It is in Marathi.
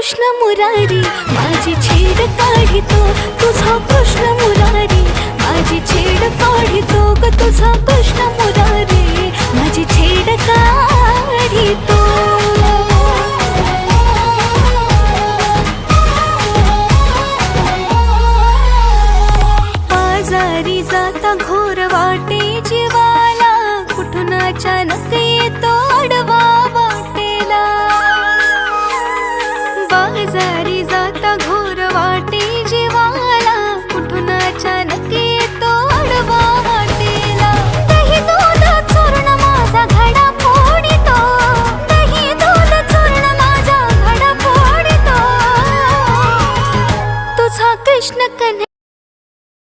कृष्ण मुरारी माझी छेड काढितो तुझा कृष्ण मुरारी माझी छेड काढितो ग तुझा कृष्ण मुरारी माझी छेड काढितो बाजारी जाता घोर